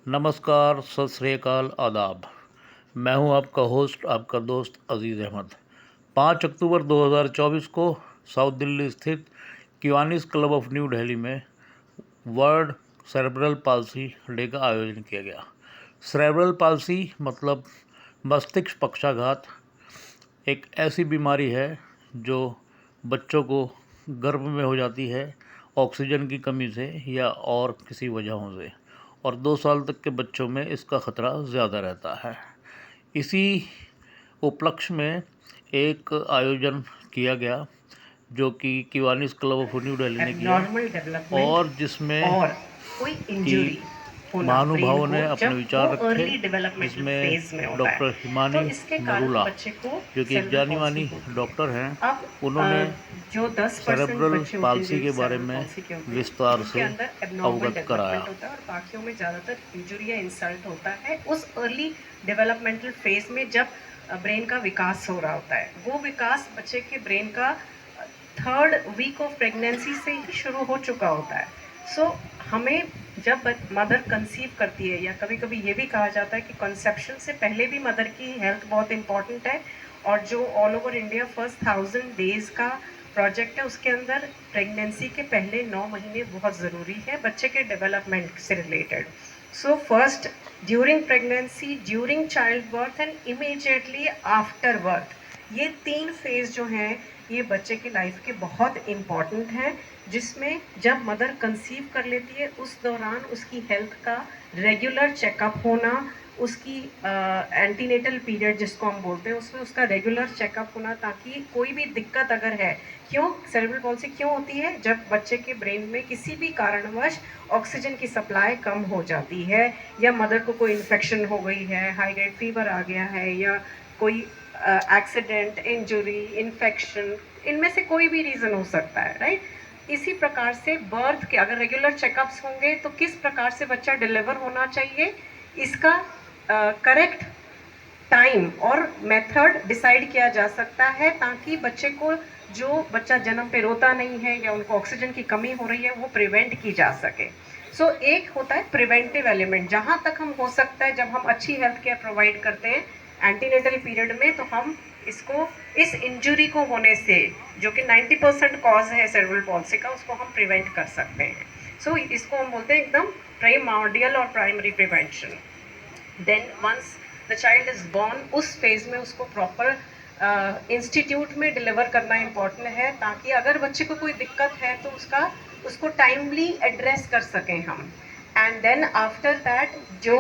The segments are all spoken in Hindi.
नमस्कार, सत श्री अकाल, आदाब। मैं हूं आपका होस्ट, आपका दोस्त अज़ीज़ अहमद। 5 अक्टूबर 2024 को साउथ दिल्ली स्थित किवानिस क्लब ऑफ न्यू दिल्ली में वर्ल्ड सेरेब्रल पाल्सी डे का आयोजन किया गया। सेरेब्रल पाल्सी मतलब मस्तिष्क पक्षाघात एक ऐसी बीमारी है जो बच्चों को गर्भ में हो जाती है ऑक्सीजन की कमी से या और किसी वजहों से, और 2 साल तक के बच्चों में इसका ख़तरा ज़्यादा रहता है। इसी उपलक्ष्य में एक आयोजन किया गया जो कि किवानिस क्लब ऑफ न्यू दिल्ली ने किया, और जिसमें और कोई इंजरी कि होना महानुभावों ब्रेन ने को अपने जब विचार वो रखे, अर्ली डेवलपमेंटल जिसमें फेज में होता डॉक्टर है, तो हिमानी इसके कारण नरूला, बच्चे को जो कि एक सेरेब्रल जानी पॉल्सी मानी होती है। डॉक्टर हैं, अब उन्होंने जो 10% सेरेब्रल बच्चे होते हैं पाल्सी जो के बारे सेरेब्रल में पॉल्सी के होते हैं, विस्तार जिनके से अंदर एबनॉर्मल अवगत कराया। डेवलपमेंट होता है और बाकियों में ज़्यादातर इंजुरी या इंसल्ट होता है उस अर्ली डेवलपमेंटल फेज में, जब ब्रेन का विकास हो रहा होता है। वो विकास बच्चे के ब्रेन का 3rd वीक ऑफ प्रेगनेंसी से ही शुरू हो चुका होता है। सो हमें जब मदर कंसीव करती है, या कभी कभी ये भी कहा जाता है कि कंसेप्शन से पहले भी मदर की हेल्थ बहुत इंपॉर्टेंट है, और जो all over India first 1000 days का प्रोजेक्ट है उसके अंदर प्रेगनेंसी के पहले 9 महीने बहुत ज़रूरी है बच्चे के डेवलपमेंट से related. So first, during pregnancy, during child birth and immediately after birth, ये 3 फेज जो हैं ये बच्चे की लाइफ के बहुत इम्पॉर्टेंट हैं, जिसमें जब मदर कंसीव कर लेती है उस दौरान उसकी हेल्थ का रेगुलर चेकअप होना, उसकी एंटीनेटल पीरियड जिसको हम बोलते हैं उसमें उसका रेगुलर चेकअप होना, ताकि कोई भी दिक्कत अगर है, क्यों सेरेब्रल पॉल्सी क्यों होती है, जब बच्चे के ब्रेन में किसी भी कारणवश ऑक्सीजन की सप्लाई कम हो जाती है, या मदर को कोई इन्फेक्शन हो गई है, हाई ग्रेड फीवर आ गया है, या कोई एक्सीडेंट, इंजुरी, इन्फेक्शन, इनमें से कोई भी रीज़न हो सकता है, राइट। इसी प्रकार से बर्थ के अगर रेगुलर चेकअप्स होंगे तो किस प्रकार से बच्चा डिलीवर होना चाहिए, इसका करेक्ट टाइम और मेथड डिसाइड किया जा सकता है, ताकि बच्चे को, जो बच्चा जन्म पे रोता नहीं है या उनको ऑक्सीजन की कमी हो रही है, वो प्रिवेंट की जा सके। सो एक होता है प्रिवेंटिव एलिमेंट, जहाँ तक हम हो सकता है जब हम अच्छी हेल्थ केयर प्रोवाइड करते हैं एंटीनेटल पीरियड में, तो हम इसको, इस इंजुरी को होने से, जो कि 90% कॉज है सेरेब्रल पॉल्सी का, उसको हम प्रिवेंट कर सकते हैं। सो इसको हम बोलते हैं एकदम प्राइमोर्डियल और primary prevention. Then once the child is born, उस फेज में उसको प्रॉपर इंस्टीट्यूट में डिलीवर करना इम्पॉर्टेंट है, ताकि अगर बच्चे को कोई दिक्कत है तो उसको टाइमली एड्रेस कर सकें हम। एंड देन आफ्टर दैट जो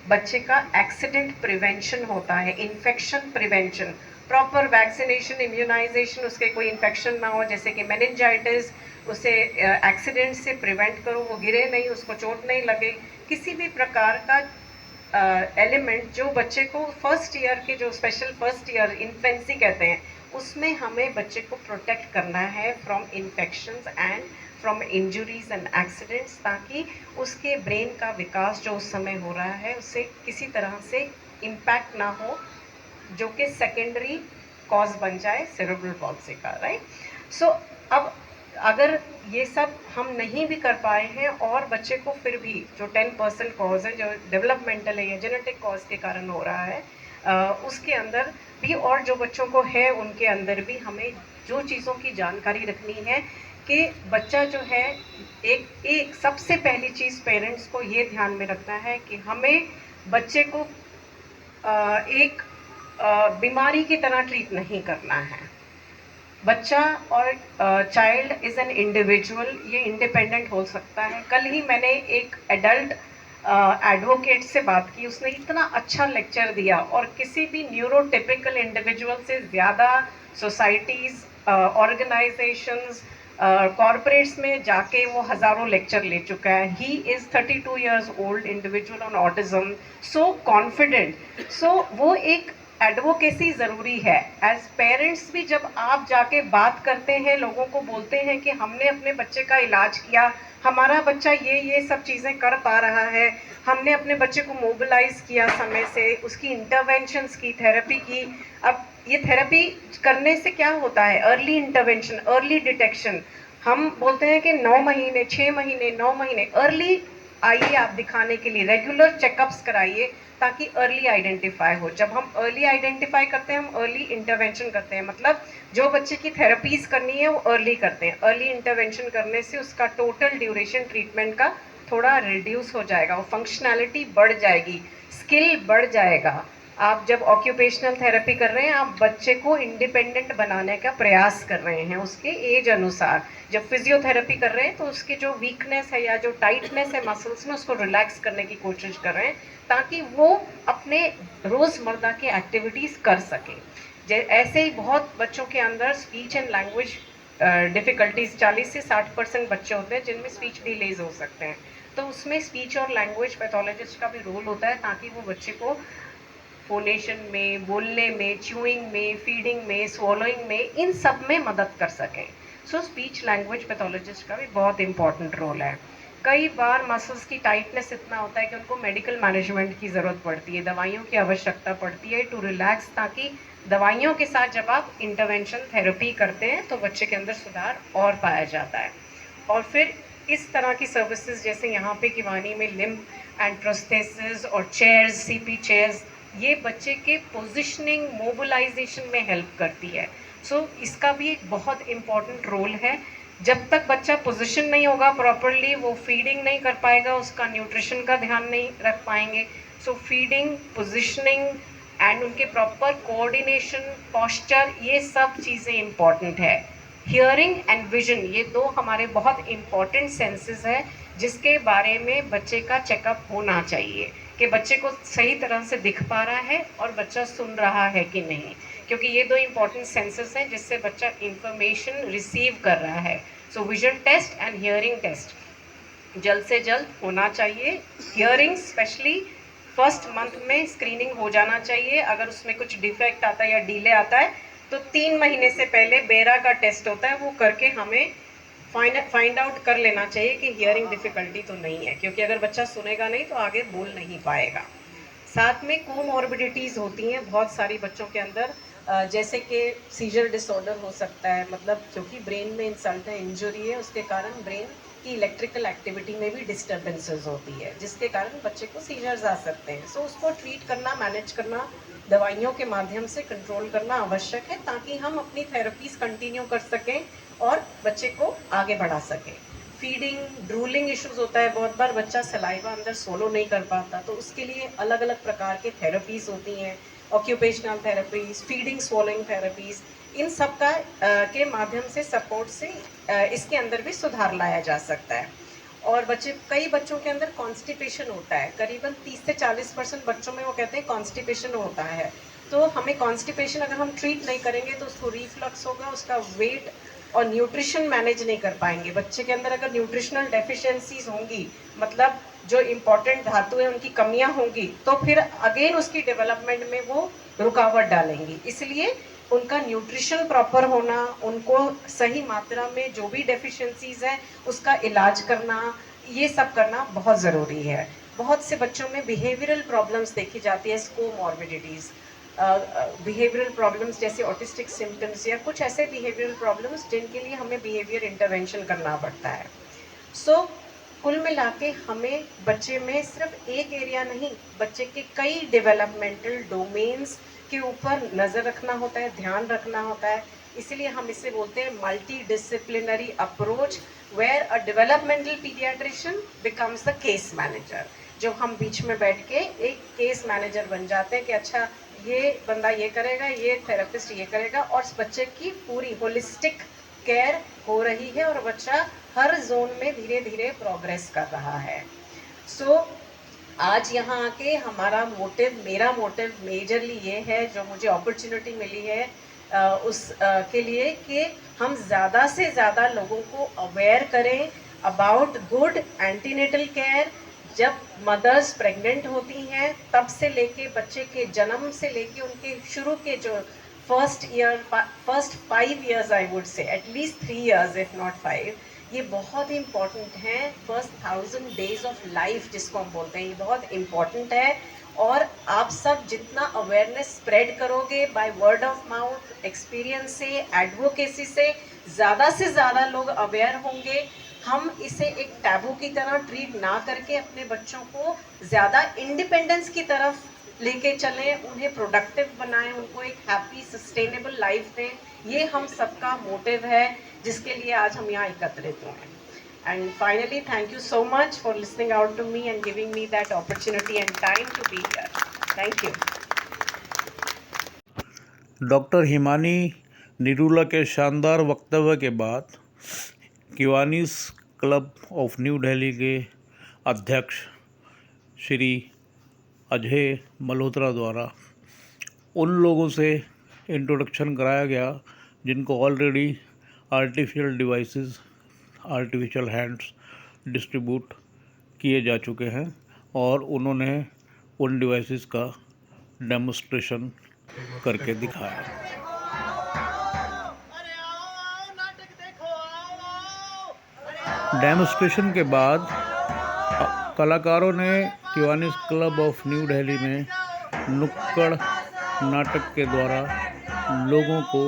बच्चे का एक्सीडेंट प्रिवेंशन होता है, infection prevention, proper vaccination, immunisation, उसके कोई इन्फेक्शन ना हो, जैसे कि मेनिंजाइटिस, उसे एक्सीडेंट से प्रिवेंट करो, वो गिरे नहीं, उसको चोट नहीं लगे, किसी भी प्रकार का एलिमेंट जो बच्चे को फर्स्ट ईयर के, जो स्पेशल फर्स्ट ईयर इन्फेंसी कहते हैं, उसमें हमें बच्चे को प्रोटेक्ट करना है from infections and from injuries and accidents, ताकि उसके ब्रेन का विकास जो उस समय हो रहा है उससे किसी तरह से इम्पैक्ट ना हो, जो कि सेकेंडरी कॉज बन जाए सेरेब्रल पॉल्सी का, राइट। सो अब अगर ये सब हम नहीं भी कर पाए हैं और बच्चे को फिर भी जो 10% कॉज है, जो डेवलपमेंटल है या जेनेटिक कॉज के कारण हो रहा है, उसके अंदर भी, और जो बच्चों को है उनके अंदर भी, हमें जो चीज़ों की जानकारी रखनी है कि बच्चा जो है, एक एक सबसे पहली चीज़ पेरेंट्स को ये ध्यान में रखना है कि हमें बच्चे को एक बीमारी की तरह ट्रीट नहीं करना है। बच्चा और चाइल्ड इज़ एन इंडिविजुअल, ये इंडिपेंडेंट हो सकता है। कल ही मैंने एक एडल्ट एडवोकेट से बात की, उसने इतना अच्छा लेक्चर दिया, और किसी भी न्यूरोटिपिकल इंडिविजुअल से ज़्यादा सोसाइटीज़, ऑर्गेनाइजेशंस, कॉरपोरेट्स में जाके वो हज़ारों लेक्चर ले चुका है। He is 32 years old individual on autism, so confident. So वो एक एडवोकेसी ज़रूरी है। एज पेरेंट्स भी जब आप जाके बात करते हैं, लोगों को बोलते हैं कि हमने अपने बच्चे का इलाज किया, हमारा बच्चा ये सब चीज़ें कर पा रहा है, हमने अपने बच्चे को मोबिलाइज किया समय से, उसकी इंटरवेंशंस की, थेरेपी की। अब ये थेरेपी करने से क्या होता है, अर्ली इंटरवेंशन, अर्ली डिटेक्शन। हम बोलते हैं कि 9 महीने, 6 महीने, 9 महीने अर्ली आइए आप दिखाने के लिए, रेगुलर चेकअप्स कराइए ताकि अर्ली आइडेंटिफाई हो। जब हम अर्ली आइडेंटिफाई करते हैं, हम अर्ली इंटरवेंशन करते हैं, मतलब जो बच्चे की थेरेपीज करनी है वो अर्ली करते हैं। अर्ली इंटरवेंशन करने से उसका टोटल ड्यूरेशन ट्रीटमेंट का थोड़ा रिड्यूस हो जाएगा, वो फंक्शनैलिटी बढ़ जाएगी, स्किल बढ़ जाएगा। आप जब ऑक्यूपेशनल थेरेपी कर रहे हैं, आप बच्चे को इंडिपेंडेंट बनाने का प्रयास कर रहे हैं उसके एज अनुसार। जब फिजियोथेरेपी कर रहे हैं तो उसके जो वीकनेस है या जो टाइटनेस है मसल्स में, उसको रिलैक्स करने की कोशिश कर रहे हैं ताकि वो अपने रोज़मर्रा के एक्टिविटीज़ कर सकें। ऐसे ही बहुत बच्चों के अंदर स्पीच एंड लैंग्वेज डिफ़िकल्टीज़ 40 से 60% बच्चे होते हैं जिनमें स्पीच डिलेज हो सकते हैं। तो उसमें स्पीच और लैंग्वेज पैथोलॉजिस्ट का भी रोल होता है ताकि वो बच्चे को फोनेशन में, बोलने में, च्यूइंग में, फीडिंग में, स्वॉलोइंग में, इन सब में मदद कर सकें। सो स्पीच लैंग्वेज पैथोलॉजिस्ट का भी बहुत इंपॉर्टेंट रोल है। कई बार मसल्स की टाइटनेस इतना होता है कि उनको मेडिकल मैनेजमेंट की ज़रूरत पड़ती है, दवाइयों की आवश्यकता पड़ती है टू रिलैक्स, ताकि दवाइयों के साथ जब आप इंटरवेंशन थेरेपी करते हैं तो बच्चे के अंदर सुधार और पाया जाता है। और फिर इस तरह की सर्विसेज जैसे यहाँ पे किवानी में लिम्ब एंड प्रोस्थेसिस और चेयर्स, सीपी चेयर्स, ये बच्चे के पोजिशनिंग, मोबिलाइजेशन में हेल्प करती है। सो इसका भी एक बहुत इम्पॉर्टेंट रोल है। जब तक बच्चा पोजीशन नहीं होगा प्रॉपरली, वो फीडिंग नहीं कर पाएगा, उसका न्यूट्रिशन का ध्यान नहीं रख पाएंगे। सो फीडिंग, पोजिशनिंग एंड उनके प्रॉपर कोऑर्डिनेशन, पोस्चर, ये सब चीज़ें इम्पॉर्टेंट है। हियरिंग एंड विजन, ये दो हमारे बहुत इम्पॉर्टेंट सेंसेस है जिसके बारे में बच्चे का चेकअप होना चाहिए कि बच्चे को सही तरह से दिख पा रहा है और बच्चा सुन रहा है कि नहीं, क्योंकि ये दो इम्पॉर्टेंट सेंसेस हैं जिससे बच्चा इंफॉर्मेशन रिसीव कर रहा है। So vision test and hearing test जल्द से जल्द होना चाहिए। हियरिंग स्पेशली फर्स्ट मंथ में स्क्रीनिंग हो जाना चाहिए। अगर उसमें कुछ डिफेक्ट आता है या डिले आता है तो 3 महीने से पहले बेरा का टेस्ट होता है, वो करके हमें फाइंड आउट कर लेना चाहिए कि हियरिंग डिफ़िकल्टी तो नहीं है, क्योंकि अगर बच्चा सुनेगा नहीं तो आगे बोल नहीं पाएगा। साथ में कोमॉर्बिडिटीज़ होती हैं बहुत सारी बच्चों के अंदर, जैसे कि सीजर डिसऑर्डर हो सकता है, मतलब क्योंकि ब्रेन में इंसल्ट है, इंजरी है, उसके कारण ब्रेन की इलेक्ट्रिकल एक्टिविटी में भी डिस्टर्बेंसेस होती है जिसके कारण बच्चे को सीजर्स आ सकते हैं। सो उसको ट्रीट करना, मैनेज करना, दवाइयों के माध्यम से कंट्रोल करना आवश्यक है ताकि हम अपनी थेरेपीज कंटिन्यू कर सकें और बच्चे को आगे बढ़ा सकें। फीडिंग, ड्रूलिंग इश्यूज होता है, बहुत बार बच्चा सलाइवा अंदर सोलो नहीं कर पाता, तो उसके लिए अलग अलग प्रकार के थेरेपीज होती हैं, occupational therapies, feeding swallowing therapies, इन सब का के माध्यम से सपोर्ट से इसके अंदर भी सुधार लाया जा सकता है। और कई बच्चों के अंदर कॉन्स्टिपेशन होता है, करीबन 30 से 40% बच्चों में वो कहते हैं कॉन्स्टिपेशन होता है। तो हमें कॉन्स्टिपेशन अगर हम ट्रीट नहीं करेंगे तो उसको रिफ्लक्स होगा, उसका वेट और न्यूट्रिशन मैनेज नहीं कर पाएंगे। बच्चे के अंदर अगर न्यूट्रिशनल डेफिशिएंसीज होंगी, मतलब जो इम्पोर्टेंट धातु है उनकी कमियां होंगी, तो फिर अगेन उसकी डेवलपमेंट में वो रुकावट डालेंगी। इसलिए उनका न्यूट्रिशन प्रॉपर होना, उनको सही मात्रा में जो भी डेफिशिएंसीज हैं उसका इलाज करना, ये सब करना बहुत ज़रूरी है। बहुत से बच्चों में बिहेवियरल प्रॉब्लम्स देखी जाती है, कोमॉर्बिडिटीज़, बिहेवियरल प्रॉब्लम्स जैसे ऑटिस्टिक सिम्टम्स या कुछ ऐसे बिहेवियरल प्रॉब्लम्स जिनके लिए हमें बिहेवियर इंटरवेंशन करना पड़ता है। सो कुल मिला के हमें बच्चे में सिर्फ एक एरिया नहीं, बच्चे के कई डेवलपमेंटल डोमेन्स के ऊपर नज़र रखना होता है, ध्यान रखना होता है। इसीलिए हम इसे बोलते हैं multi disciplinary approach, where a developmental paediatrician becomes the case manager. जो हम बीच में बैठ के एक केस मैनेजर बन जाते हैं कि अच्छा ये बंदा ये करेगा, ये थेरेपिस्ट ये करेगा, और बच्चे की पूरी होलिस्टिक केयर हो रही है और बच्चा हर जोन में धीरे धीरे प्रोग्रेस कर रहा है। सो आज यहाँ आके मेरा मोटिव मेजरली ये है, जो मुझे अपॉर्चुनिटी मिली है के लिए कि हम ज़्यादा से ज़्यादा लोगों को अवेयर करें अबाउट गुड एंटीनेटल केयर। जब मदर्स प्रेग्नेंट होती हैं तब से लेके बच्चे के जन्म से लेके उनके शुरू के जो first 5 years, I would say at least 3 years if not 5, ये बहुत इम्पॉर्टेंट है। फर्स्ट 1000 days ऑफ लाइफ जिसको हम बोलते हैं, ये बहुत इम्पॉर्टेंट है। और आप सब जितना अवेयरनेस स्प्रेड करोगे by word of mouth, experience से, एडवोकेसी से, ज़्यादा लोग अवेयर होंगे, हम इसे एक टैबू की तरह ट्रीट ना करके अपने बच्चों को ज़्यादा इंडिपेंडेंस की तरफ लेके चलें, उन्हें प्रोडक्टिव बनाएं, उनको एक हैप्पी सस्टेनेबल लाइफ दें। ये हम सबका मोटिव है जिसके लिए आज हम यहाँ एकत्रित हुए हैं। And finally, thank you so much for listening out to me and giving me that opportunity and time to be here. Thank you. Doctor Himani Nirula के शानदार वक्तव्य के बाद किवानीस क्लब ऑफ न्यू दिल्ली के अध्यक्ष श्री अजय मल्होत्रा द्वारा उन लोगों से इंट्रोडक्शन कराया गया जिनको already artificial devices, artificial hands distribute किए जा चुके हैं और उन्होंने उन डिवाइसेस का डेमोस्ट्रेशन करके दिखाया। डेमोस्ट्रेशन के बाद कलाकारों ने किवानीस क्लब ऑफ न्यू दिल्ली में नुक्कड़ नाटक के द्वारा लोगों को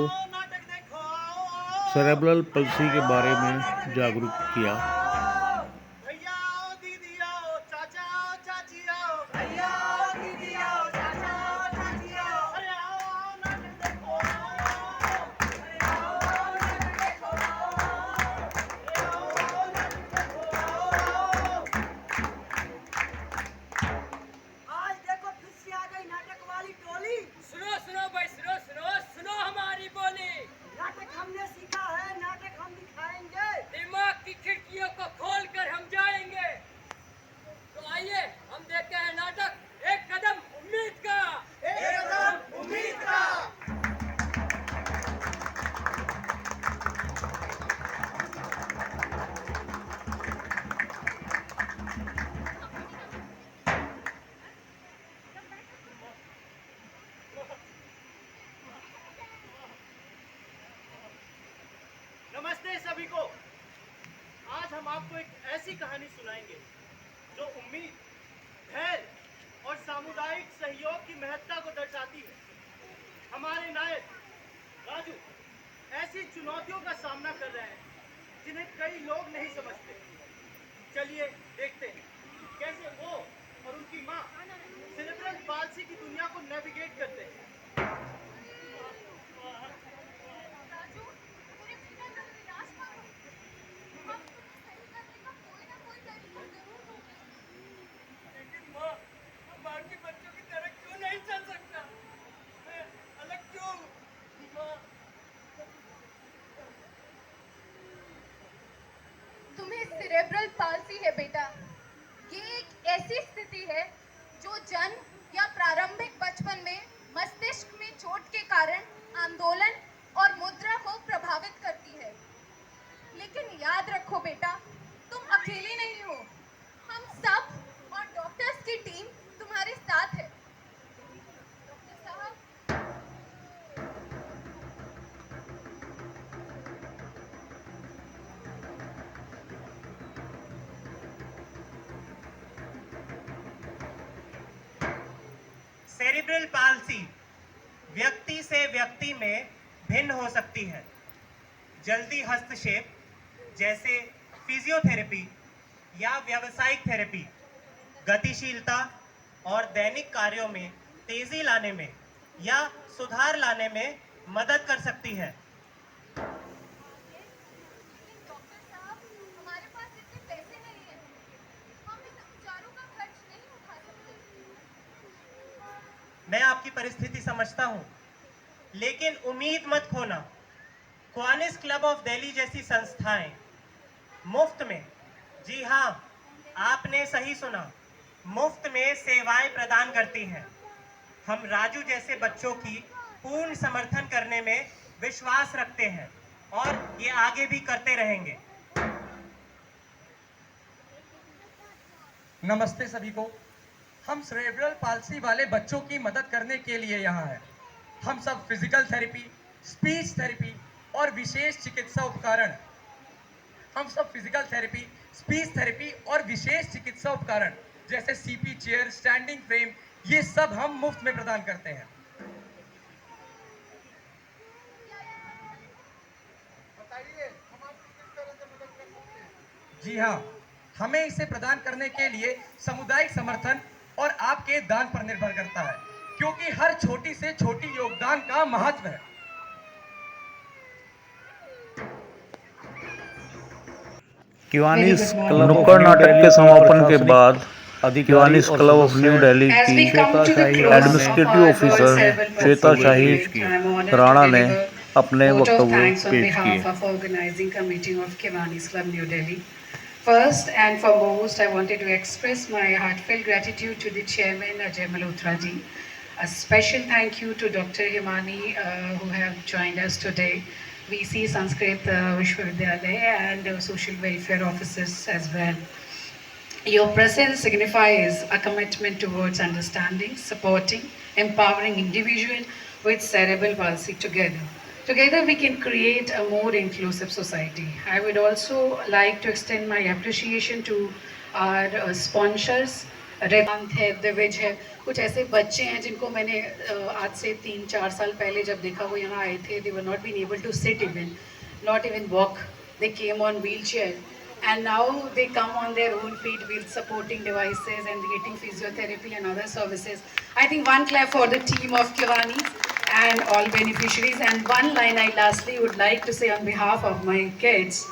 सेरेब्रल पल्सी के बारे में जागरूक किया। नमस्ते सभी को। आज हम आपको एक ऐसी कहानी सुनाएंगे जो उम्मीद, धैर्य और सामुदायिक सहयोग की महत्ता को दर्शाती है। हमारे नायक राजू ऐसी चुनौतियों का सामना कर रहे हैं जिन्हें कई लोग नहीं समझते। चलिए देखते हैं कैसे वो और उनकी माँ सेरेब्रल पाल्सी की दुनिया को नेविगेट करते हैं। तुम्हें सेरेब्रल पाल्सी है बेटा। ये एक ऐसी स्थिति है जो जन्म या प्रारंभिक बचपन में मस्तिष्क में चोट के कारण आंदोलन और मुद्रा को प्रभावित करती है। लेकिन याद रखो बेटा, तुम अकेले नहीं हो। हम सब और डॉक्टर्स की टीम तुम्हारे साथ है। डॉक्टर साहब, सेरिब्रल पाल्सी व्यक्ति से व्यक्ति में भिन्न हो सकती है। जल्दी हस्तक्षेप जैसे फिजियोथेरेपी या व्यावसायिक थेरेपी गतिशीलता और दैनिक कार्यों में तेजी लाने में या सुधार लाने में मदद कर सकती है। डॉक्टर साहब, हमारे पास इतने पैसे नहीं हैं। हम इन उपचारों का खर्च नहीं उठा सकते। मैं आपकी परिस्थिति समझता हूँ, लेकिन उम्मीद मत खोना। किवानीस क्लब ऑफ दिल्ली जैसी संस्थाएं मुफ्त में, जी हाँ, आपने सही सुना, मुफ्त में सेवाएं प्रदान करती हैं। हम राजू जैसे बच्चों की पूर्ण समर्थन करने में विश्वास रखते हैं और ये आगे भी करते रहेंगे। नमस्ते सभी को। हम सेरेब्रल पाल्सी वाले बच्चों की मदद करने के लिए यहाँ हैं। हम सब फिजिकल थेरेपी, स्पीच थेरेपी और विशेष चिकित्सा उपकरण जैसे सीपी चेयर, स्टैंडिंग फ्रेम, ये सब हम मुफ्त में प्रदान करते हैं। बताइए, हम आपकी किस तरह से मदद कर सकते हैं? जी हाँ, हमें इसे प्रदान करने के लिए सामुदायिक समर्थन और आपके दान पर निर्भर करता है, क्योंकि हर छोटी से छोटी योगदान का महत्व है। किवानिस क्लब नुक्कड़ नाटक के समापन के बाद Kiwanis club of new Delhi As we की come to the close administrative of our officer World Cerebral Shweta Palsy Shahi Day, I'm honored to Rana ने deliver अपने vote of वक्तव्य thanks on पेश behalf किए। of organizing committee of Kiwanis Club New Delhi. First and foremost, I wanted to express my heartfelt gratitude to the chairman Ajay Malhotra ji. A special thank you to Dr. Himani who have joined us today. VC Sanskrit Vishwavidyalaya and social welfare officers as well. Your presence signifies a commitment towards understanding, supporting, empowering individuals with cerebral palsy together. Together we can create a more inclusive society. I would also like to extend my appreciation to our sponsors. रेवांत है, दिविज है, कुछ ऐसे बच्चे हैं जिनको मैंने आज से 3-4 साल पहले जब देखा वो यहाँ आए थे, they were not being able to sit even, not even walk. They came on wheelchair and now they come on their own feet with supporting devices and getting physiotherapy and other services. I think one clap for the team of Kiwani and all beneficiaries. And one line I lastly would like to say on behalf of my kids.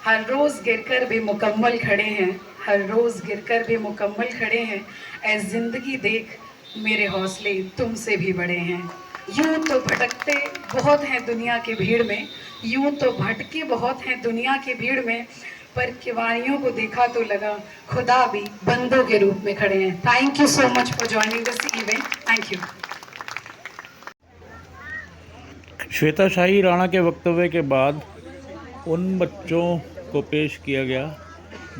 हर रोज़ गिरकर भी मुकम्मल खड़े हैं, हर रोज़ गिरकर भी मुकम्मल खड़े हैं, ऐ ज़िंदगी देख मेरे हौसले तुमसे भी बड़े हैं। यूं तो भटकते बहुत हैं दुनिया की भीड़ में, यूं तो भटके बहुत हैं दुनिया की भीड़ में, पर किवानियों को देखा तो लगा खुदा भी बंदों के रूप में खड़े हैं। Thank you so much for joining this event. Thank you. Shweta Shahi Rana के वक्तव्य के बाद उन बच्चों को पेश किया गया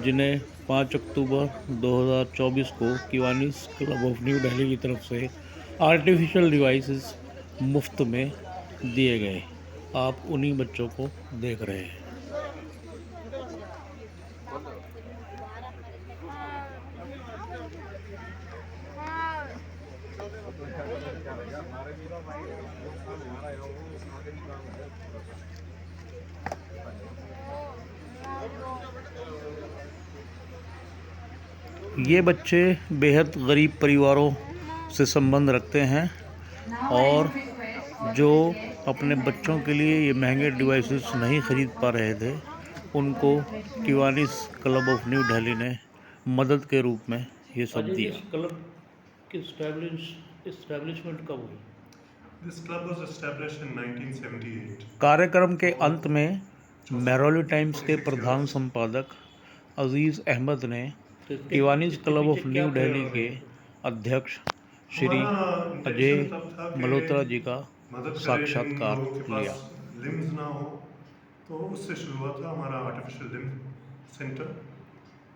जिन्हें 5 अक्टूबर 2024 को किवानिस क्लब ऑफ न्यू दिल्ली की तरफ से आर्टिफिशियल डिवाइसेस मुफ्त में दिए गए। आप उन्हीं बच्चों को देख रहे हैं। ये बच्चे बेहद गरीब परिवारों से संबंध रखते हैं और जो अपने बच्चों के लिए ये महंगे डिवाइसेस नहीं खरीद पा रहे थे, उनको किवानिस क्लब ऑफ न्यू दिल्ली ने मदद के रूप में ये सब दिया। क्लब की एस्टैब्लिशमेंट कब हुई? This club was established in 1978. कार्यक्रम के अंत में मेरोली टाइम्स के प्रधान संपादक अजीज़ अहमद ने किवानिस क्लब ऑफ न्यू दिल्ली के अध्यक्ष श्री अजय मल्होत्रा जी का साक्षात्कार लिया। लिम्स ना हो तो उससे शुरू हुआ था हमारा आर्टिफिशियल लिम्स सेंटर,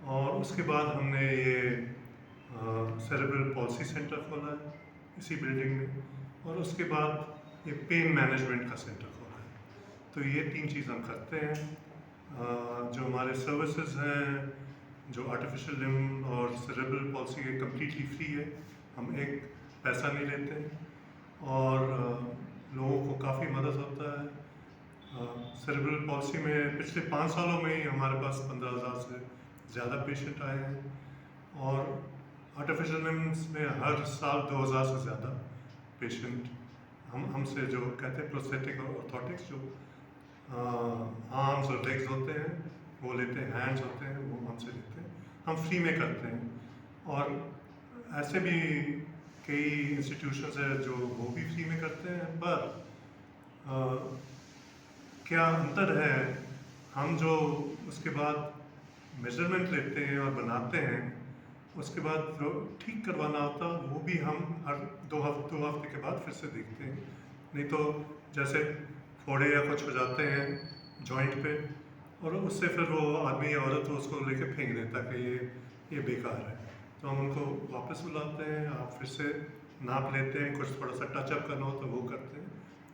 और उसके बाद हमने ये सेरेब्रल पॉलिसी सेंटर खोला है इसी बिल्डिंग में, और उसके बाद ये पेन मैनेजमेंट का सेंटर खोला है। तो ये 3 चीज़ हम करते हैं। जो हमारे सर्विसेज हैं, जो आर्टिफिशियल लिम्ब और सेरेब्रल पॉलिसी है, कम्प्लीटली फ्री है, हम एक पैसा नहीं लेते और लोगों को काफ़ी मदद होता है। सेरेब्रल पॉलिसी में पिछले 5 सालों में ही हमारे पास 15,000 से ज़्यादा पेशेंट आए हैं, और आर्टिफिशियल लिम्ब्स में हर साल 2,000 से ज़्यादा पेशेंट हमसे जो कहते हैं प्रोस्थेटिक और ऑर्थोटिक्स, जो आर्म्स और लेग्स होते हैं वो लेते हैं, हैंड्स होते हैं वो हमसे लेते हैं, हम फ्री में करते हैं। और ऐसे भी कई इंस्टीट्यूशंस हैं जो वो भी फ्री में करते हैं, पर क्या अंतर है, हम जो उसके बाद मेजरमेंट लेते हैं और बनाते हैं, उसके बाद जो ठीक करवाना होता वो भी हम हर 2 हफ्ते के बाद फिर से देखते हैं। नहीं तो जैसे फोड़े या कुछ हो जाते हैं जॉइंट पे, और उससे फिर वो आदमी या औरत उसको लेके फेंक देता कि ये बेकार है, तो हम उनको वापस बुलाते हैं, आप फिर से नाप लेते हैं, कुछ थोड़ा सा टचअप करना हो तो वो करते हैं।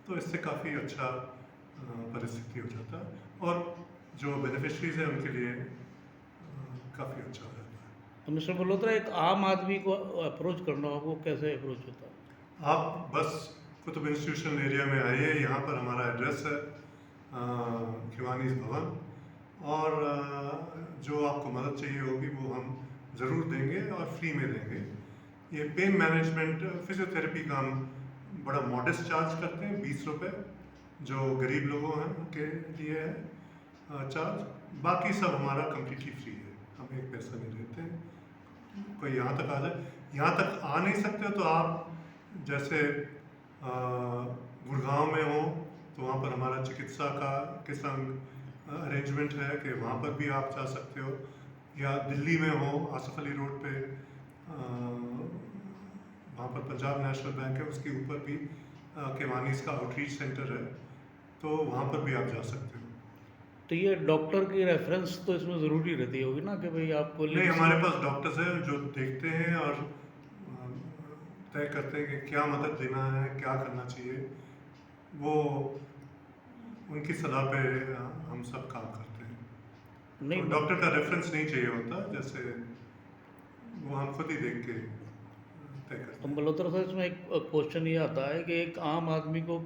तो इससे काफ़ी अच्छा परिस्थिति हो जाता है, और जो बेनिफिशरीज हैं उनके लिए काफ़ी अच्छा हो जाता है। तो मिस्टर मल्होत्रा, एक आम आदमी को अप्रोच करना हो वो कैसे अप्रोच होता है? आप बस कुतुब इंस्टीट्यूशनल एरिया में आइए, यहाँ पर हमारा एड्रेस है किवानिस भवन, और जो आपको मदद चाहिए होगी वो हम ज़रूर देंगे और फ्री में देंगे। ये पेन मैनेजमेंट फिजियोथेरेपी का हम बड़ा मॉडेस्ट चार्ज करते हैं, 20 रुपये, जो गरीब लोगों हैं के लिए है चार्ज। बाकी सब हमारा कम्प्लीटली फ्री है, हम एक पैसा नहीं लेते हैं। कोई यहाँ तक आ जाए, यहाँ तक आ नहीं सकते तो आप जैसे गुड़गांव में हो तो वहाँ पर हमारा चिकित्सा के संग अरेंजमेंट है कि वहाँ पर भी आप जा सकते हो, या दिल्ली में हो आसफ अली रोड पे वहाँ पर पंजाब नेशनल बैंक है, उसके ऊपर भी केवानीस का आउटरीच सेंटर है, तो वहाँ पर भी आप जा सकते हो। तो ये डॉक्टर की रेफरेंस तो इसमें ज़रूरी रहती होगी ना कि भाई आपको नहीं, हमारे पास डॉक्टर्स हैं जो देखते हैं और तय करते हैं कि क्या मदद देना है, क्या करना चाहिए, वो उनकी सलाह पे हम सब काम करते हैं। नहीं, तो डॉक्टर का रेफरेंस नहीं चाहिए होता, जैसे वो हम खुद ही देख के तय करते तो हैं। मल्होत्रा सर, इसमें एक क्वेश्चन ये आता है कि एक आम आदमी को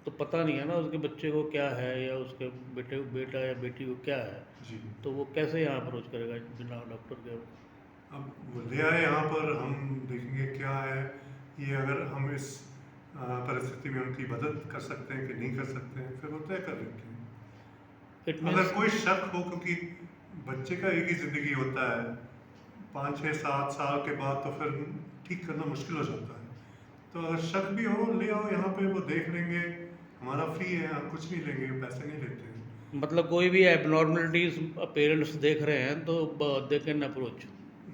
तो पता नहीं है ना उसके बच्चे को क्या है या उसके बेटा या बेटी को क्या है, जी, तो वो कैसे यहाँ अप्रोच करेगा बिना डॉक्टर के? अब वो ले आए यहाँ पर, हम देखेंगे क्या है ये, अगर हम इस परिस्थिति में उनकी मदद कर सकते हैं कि नहीं कर सकते हैं, फिर वो तय कर लेते हैं। इट अगर मीन्स कोई शक हो, क्योंकि बच्चे का एक ही ज़िंदगी होता है, 5, 6, 7 साल के बाद तो फिर ठीक करना मुश्किल हो जाता है। तो अगर शक भी हो, ले आओ यहाँ पे, वो देख लेंगे, हमारा फ्री है, हम कुछ नहीं लेंगे, पैसे नहीं लेते हैं। मतलब कोई भी एबनॉर्मलिटीज पेरेंट्स देख रहे हैं तो दे कैन अप्रोच।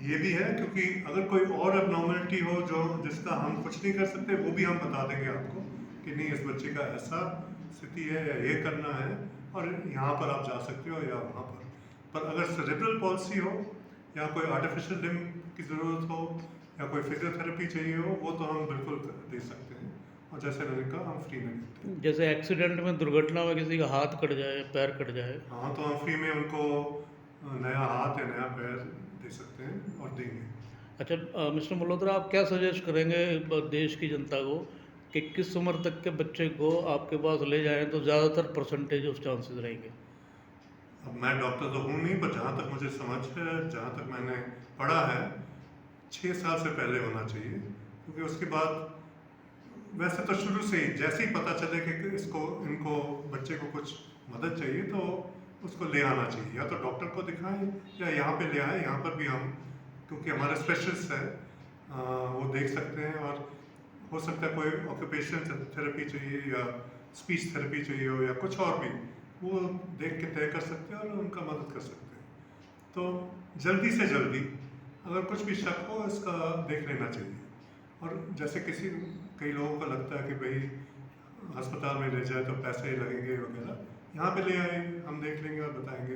ये भी है, क्योंकि अगर कोई और एबनॉर्मलिटी हो जो जिसका हम कुछ नहीं कर सकते, वो भी हम बता देंगे आपको कि नहीं, इस बच्चे का ऐसा स्थिति है या ये करना है और यहाँ पर आप जा सकते हो या वहाँ पर अगर सेरेब्रल पॉलिसी हो या कोई आर्टिफिशियल लिम्ब की ज़रूरत हो या कोई फिजियोथेरेपी चाहिए हो, वो तो हम बिल्कुल दे सकते हैं, और जैसे मैंने कहा, हम फ्री में देते हैं। जैसे एक्सीडेंट में, दुर्घटना में किसी का हाथ कट जाए, पैर कट जाए, हाँ, तो हम फ्री में उनको नया हाथ या नया पैर दे सकते हैं और देंगे। अच्छा मिस्टर मल्होत्रा, आप क्या सजेस्ट करेंगे देश की जनता को कि किस उम्र तक के बच्चे को आपके पास ले जाएं तो ज़्यादातर परसेंटेज ऑफ चांसेस रहेंगे? अब मैं डॉक्टर तो हूँ नहीं, पर जहाँ तक मुझे समझ है, जहाँ तक मैंने पढ़ा है, 6 साल से पहले होना चाहिए, क्योंकि उसके बाद वैसे तो शुरू से ही जैसे ही पता चले कि इनको बच्चे को कुछ मदद चाहिए तो उसको ले आना चाहिए, या तो डॉक्टर को दिखाएं या यहाँ पे ले आए। यहाँ पर भी हम, क्योंकि हमारे स्पेशलिस्ट हैं, वो देख सकते हैं, और हो सकता है कोई ऑक्यूपेशनल थेरेपी चाहिए या स्पीच थेरेपी चाहिए हो या कुछ और भी, वो देख के तय कर सकते हैं और उनका मदद कर सकते हैं। तो जल्दी से जल्दी अगर कुछ भी शक हो, इसका देख लेना चाहिए। और जैसे कई लोगों को लगता है कि भाई अस्पताल में ले जाए तो पैसे लगेंगे वगैरह, यहाँ पे ले आए, हम देख लेंगे और बताएंगे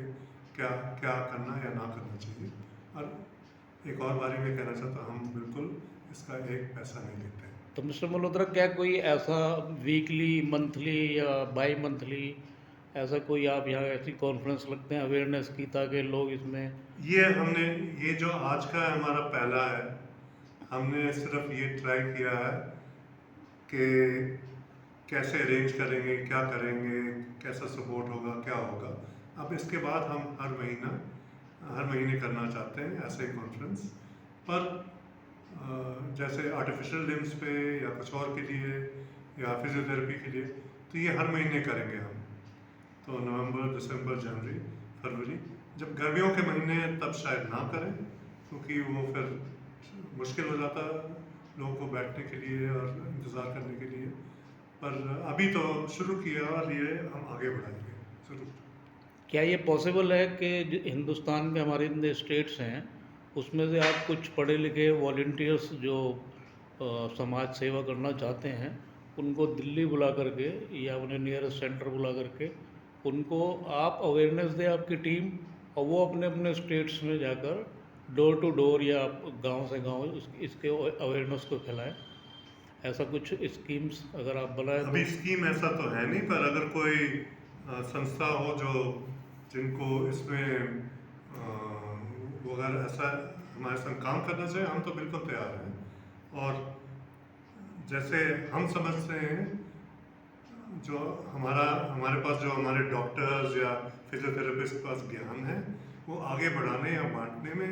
क्या क्या करना या ना करना चाहिए। और एक और बारी में कहना चाहता हूँ, हम बिल्कुल इसका एक पैसा नहीं लेते हैं। तो मिस्टर मल्होत्रा, क्या कोई ऐसा वीकली, मंथली या बाई मंथली ऐसा कोई आप यहाँ ऐसी कॉन्फ्रेंस लगते हैं अवेयरनेस की, ताकि लोग इसमें? ये जो आज का हमारा पहला है, हमने सिर्फ ये ट्राई किया है कि कैसे अरेंज करेंगे, क्या करेंगे, कैसा सपोर्ट होगा, क्या होगा। अब इसके बाद हम हर महीने करना चाहते हैं ऐसे कॉन्फ्रेंस, पर जैसे आर्टिफिशियल लिम्स पे या कुछ और के लिए या फिजियोथेरेपी के लिए, तो ये हर महीने करेंगे हम। तो नवंबर, दिसंबर, जनवरी, फरवरी, जब गर्मियों के महीने हैं तब शायद ना करें, क्योंकि वो फिर मुश्किल हो जाता है लोगों को बैठने के लिए और इंतज़ार करने के लिए। पर अभी तो शुरू किया और ये हम आगे बढ़ाएंगे ज़रूर। क्या ये पॉसिबल है कि हिंदुस्तान में हमारे इतने स्टेट्स हैं, उसमें से आप कुछ पढ़े लिखे वॉल्टियर्स जो समाज सेवा करना चाहते हैं, उनको दिल्ली बुला करके या उन्हें नियरेस्ट सेंटर बुला करके उनको आप अवेयरनेस दें, आपकी टीम, और वो अपने अपने स्टेट्स में जाकर डोर टू डोर या गांव से गांव इसके अवेयरनेस को फैलाएं? ऐसा कुछ स्कीम्स अगर आप बनाएं अभी तो? स्कीम ऐसा तो है नहीं, पर अगर कोई संस्था हो जिनको इसमें वो अगर ऐसा हमारे संग काम करना चाहिए, हम तो बिल्कुल तैयार हैं। और जैसे हम समझते हैं, जो हमारे पास जो हमारे डॉक्टर्स या फिजियोथेरेपिस्ट के पास ज्ञान है वो आगे बढ़ाने या बांटने में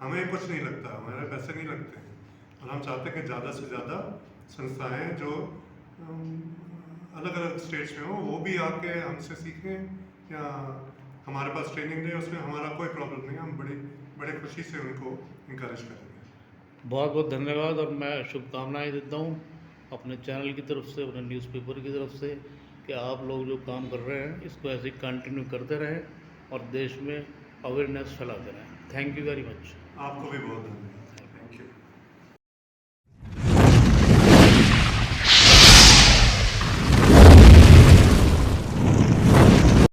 हमें कुछ नहीं लगता, हमारे पैसे नहीं लगते हैं। और हम चाहते हैं कि ज़्यादा से ज़्यादा संस्थाएं जो अलग अलग स्टेट्स में हो वो भी आके हमसे सीखें या हमारे पास ट्रेनिंग दें, उसमें हमारा कोई प्रॉब्लम नहीं है, हम बड़े खुशी से उनको इंकरेज करेंगे। बहुत बहुत धन्यवाद और मैं शुभकामनाएं देता हूँ अपने चैनल की तरफ से, अपने न्यूज़पेपर की तरफ से, कि आप लोग जो काम कर रहे हैं इसको ऐसे ही कंटिन्यू करते रहें और देश में अवेयरनेस फैलाते रहें। Thank you very much. आपको भी बहुत धन्यवाद।